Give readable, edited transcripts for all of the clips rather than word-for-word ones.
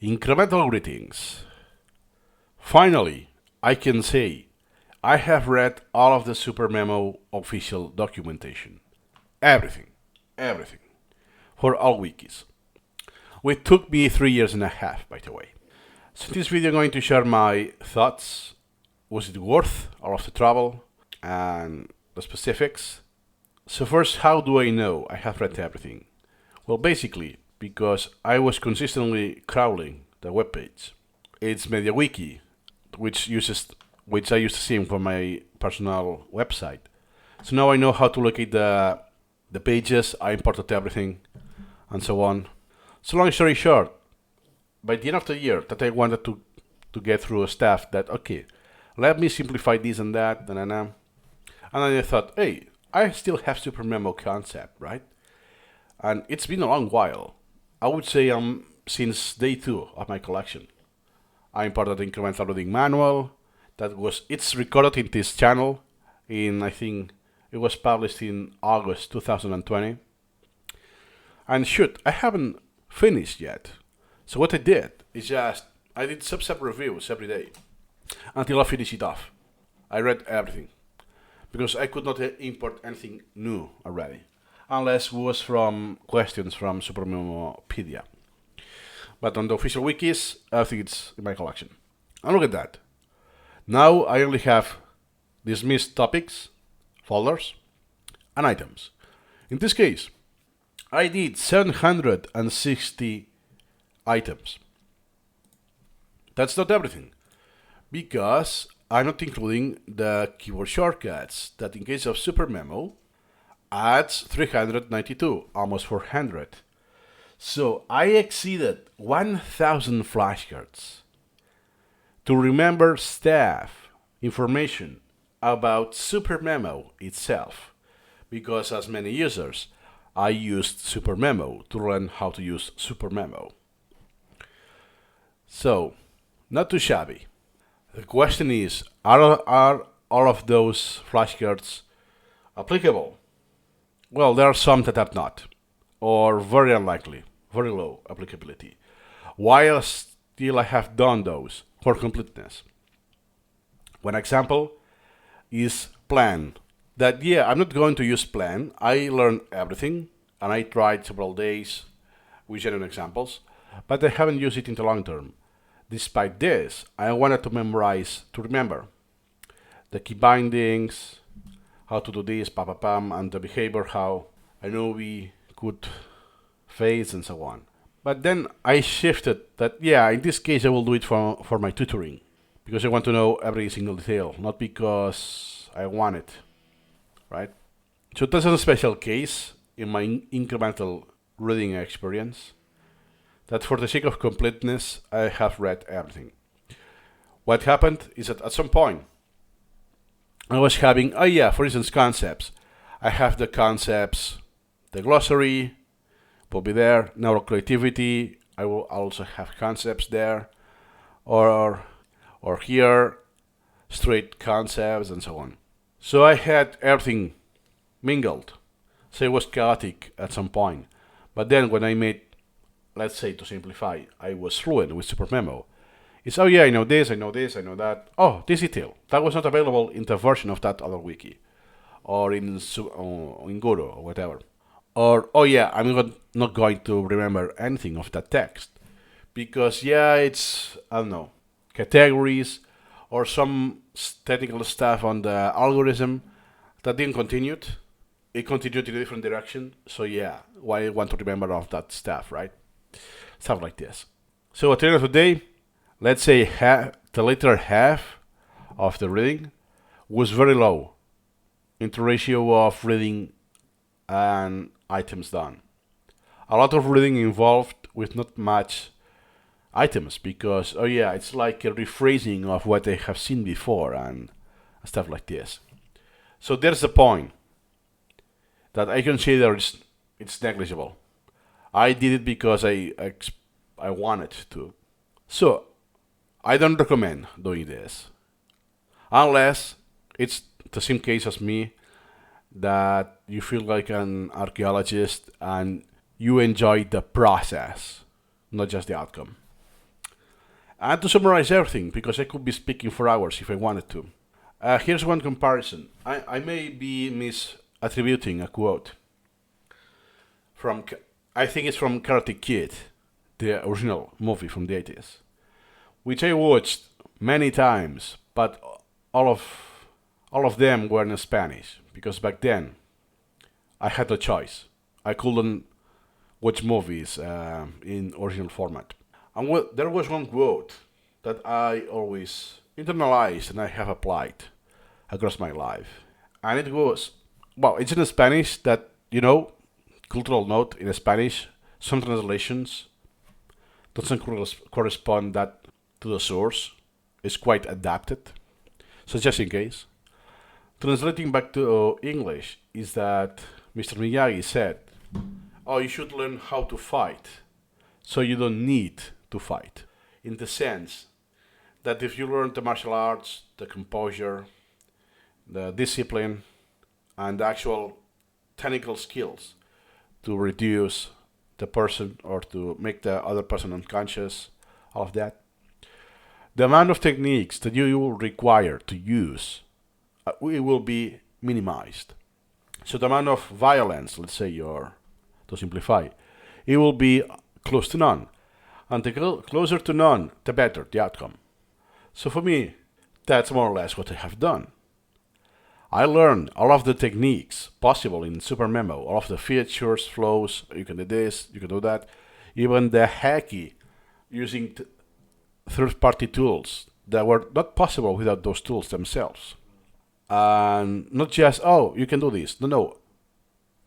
Incremental greetings. Finally, I can say I have read all of the SuperMemo official documentation. Everything. Everything. For all wikis. It took me 3 years and a half, by the way. So in this video I'm going to share my thoughts. Was it worth all of the trouble? And the specifics. So first, how do I know I have read everything? Well, basically, because I was consistently crawling the webpage. It's MediaWiki, which I used to see for my personal website. So now I know how to locate the pages, I imported everything, and so on. So long story short, by the end of the year that I wanted to get through stuff that, okay, let me simplify this and that, and then I thought, hey, I still have SuperMemo concept, right? And it's been a long while. I would say since day 2 of my collection. I imported the incremental reading manual. It's recorded in this channel. I think it was published in August 2020. And shoot, I haven't finished yet. So what I did is I did sub reviews every day until I finished it off. I read everything because I could not import anything new already, unless it was from questions from SuperMemopedia. But on the official wikis, I think it's in my collection. And look at that. Now I only have dismissed topics, folders, and items. In this case, I did 760 items. That's not everything, because I'm not including the keyboard shortcuts that in case of SuperMemo adds 392, almost 400. So I exceeded 1,000 flashcards to remember staff information about SuperMemo itself, because as many users, I used SuperMemo to learn how to use SuperMemo. So, not too shabby. The question is, are all of those flashcards applicable? Well, there are some that are not, or very unlikely, very low applicability, while still I have done those for completeness. One example is plan. That, yeah, I'm not going to use plan. I learned everything, and I tried several days with genuine examples, but I haven't used it in the long term. Despite this, I wanted to remember the key bindings, how to do this, and the behavior, how I know we could phase and so on. But then I shifted that, yeah, in this case I will do it for my tutoring, because I want to know every single detail, not because I want it, right? So that's a special case in my incremental reading experience, that for the sake of completeness, I have read everything. What happened is that at some point, I was having, for instance, concepts. I have the concepts, the glossary will be there, neural creativity, I will also have concepts there, or here, straight concepts and so on. So I had everything mingled, so it was chaotic at some point. But then when I made, let's say to simplify, I was fluent with SuperMemo. It's, I know this, I know this, I know that. Oh, this detail, that was not available in the version of that other wiki, or in Guru, or whatever. Or, I'm not going to remember anything of that text, because, it's, I don't know, categories, or some technical stuff on the algorithm that didn't continue. It continued in a different direction, so why I want to remember all of that stuff, right? Stuff like this. So at the end of the day, let's say the later half of the reading was very low in the ratio of reading and items done. A lot of reading involved with not much items, because, it's like a rephrasing of what I have seen before and stuff like this. So there's the point that I consider it's negligible. I did it because I wanted to. So I don't recommend doing this, unless it's the same case as me, that you feel like an archaeologist and you enjoy the process, not just the outcome. And to summarize everything, because I could be speaking for hours if I wanted to. Here's one comparison. I may be misattributing a quote from, I think it's from Karate Kid, the original movie from the 80s, which I watched many times, but all of them were in Spanish, because back then I had no choice. I couldn't watch movies in original format. And there was one quote that I always internalized and I have applied across my life. And it was, well, it's in Spanish that, cultural note in Spanish, some translations doesn't correspond that to the source. It's quite adapted. So just in case. Translating back to English is that Mr. Miyagi said, oh, you should learn how to fight, so you don't need to fight. In the sense that if you learn the martial arts, the composure, the discipline, and the actual technical skills to reduce the person or to make the other person unconscious, all of that, the amount of techniques that you will require to use, it will be minimized. So the amount of violence, let's say, or to simplify, it will be close to none. And the closer to none, the better the outcome. So for me, that's more or less what I have done. I learned all of the techniques possible in SuperMemo, all of the features, flows, you can do this, you can do that, even the hacky using third-party tools that were not possible without those tools themselves. And not just, oh, you can do this. No,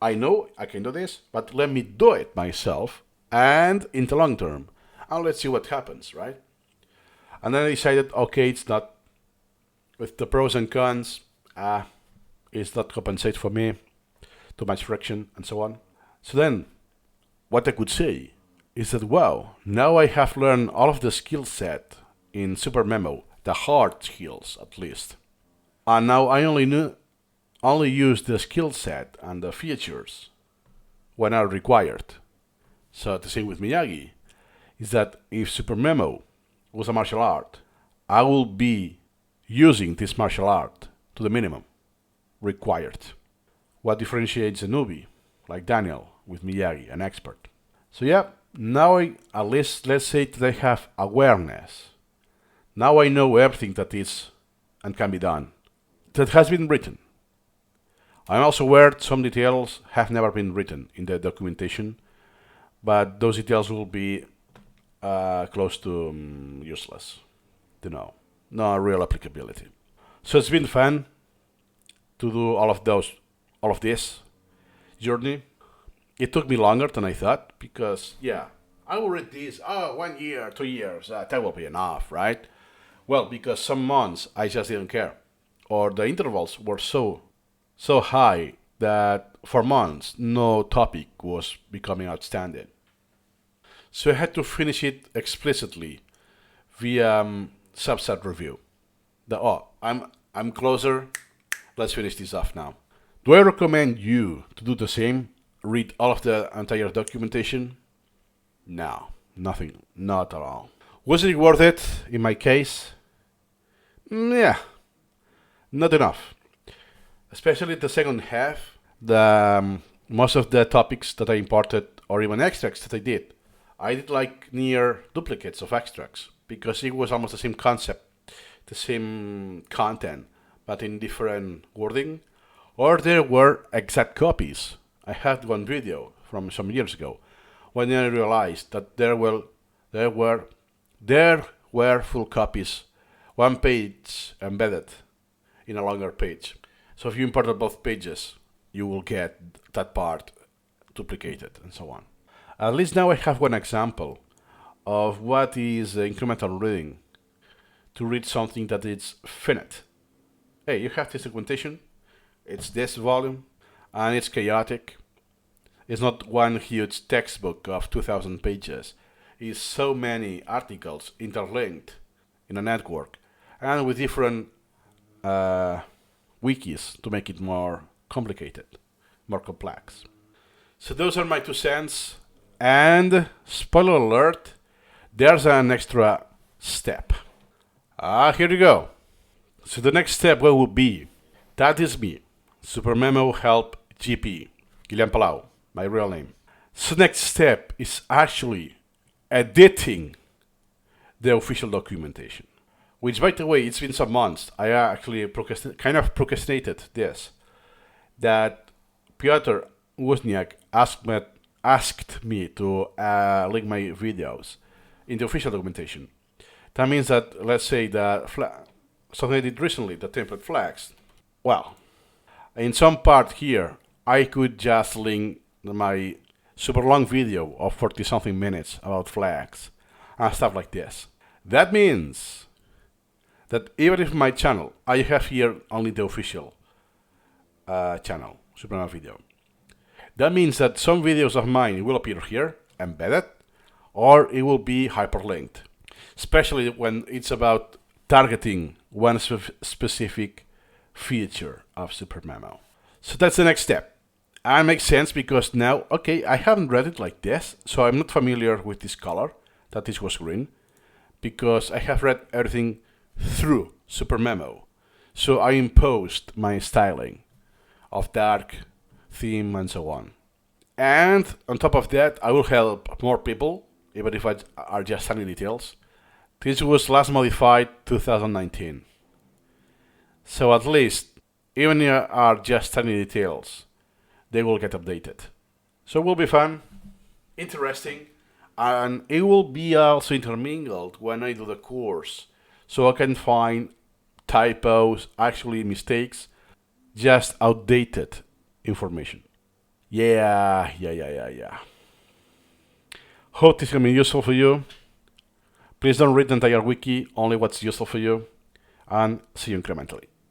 I know I can do this, but let me do it myself and in the long term. And let's see what happens, right? And then I decided, okay, it's not, with the pros and cons, it's not compensate for me, too much friction, and so on. So then, what I could say is that, wow, now I have learned all of the skill set in SuperMemo, the hard skills at least. And now I only use the skill set and the features when are required. So the same with Miyagi is that if SuperMemo was a martial art, I will be using this martial art to the minimum required. What differentiates a newbie, like Daniel, with Miyagi, an expert? So yeah, now at least let's say that I have awareness. Now I know everything that is and can be done, that has been written. I'm also aware some details have never been written in the documentation, but those details will be close to useless to know. No real applicability. So it's been fun to do all of this journey. It took me longer than I thought because, yeah, I will read this, 1 year, 2 years, that will be enough, right? Well, because some months I just didn't care. Or the intervals were so high that for months no topic was becoming outstanding. So I had to finish it explicitly via subset review. I'm closer, let's finish this off now. Do I recommend you to do the same? Read all of the entire documentation? No, nothing, not at all. Was it worth it in my case? Yeah, not enough. Especially the second half, most of the topics that I imported or even extracts that I did like near duplicates of extracts because it was almost the same concept, the same content, but in different wording, or there were exact copies. I had one video from some years ago when I realized that there were full copies, one page embedded in a longer page. So if you imported both pages, you will get that part duplicated and so on. At least now I have one example of what is incremental reading to read something that is finite. Hey, you have this documentation, it's this volume, and it's chaotic. It's not one huge textbook of 2,000 pages. It's so many articles interlinked in a network and with different wikis to make it more complicated, more complex. So those are my 2 cents. And spoiler alert, there's an extra step. Here you go. So the next step, what will be? That is me, SuperMemo Help GP, Guilherme Palau, my real name. So next step is actually editing the official documentation. Which, by the way, it's been some months. I actually procrastinated this. That Piotr Wozniak asked me to link my videos in the official documentation. That means that, let's say, something I did recently, the template flags. Well, in some part here, I could just link my super long video of 40-something minutes about flags and stuff like this. That means that even if my channel, I have here only the official channel, SuperMemo Video. That means that some videos of mine will appear here, embedded, or it will be hyperlinked, especially when it's about targeting one specific feature of SuperMemo. So that's the next step. And it makes sense because now, okay, I haven't read it like this, so I'm not familiar with this color, that this was green, because I have read everything through SuperMemo. So I imposed my styling of dark, theme, and so on. And on top of that, I will help more people, even if I are just tiny details. This was last modified 2019. So at least, even if are just tiny details, they will get updated. So it will be fun, interesting, and it will be also intermingled when I do the course. So I can find typos, actually mistakes, just outdated information. Yeah. Hope this can be useful for you. Please don't read the entire wiki, only what's useful for you, and see you incrementally.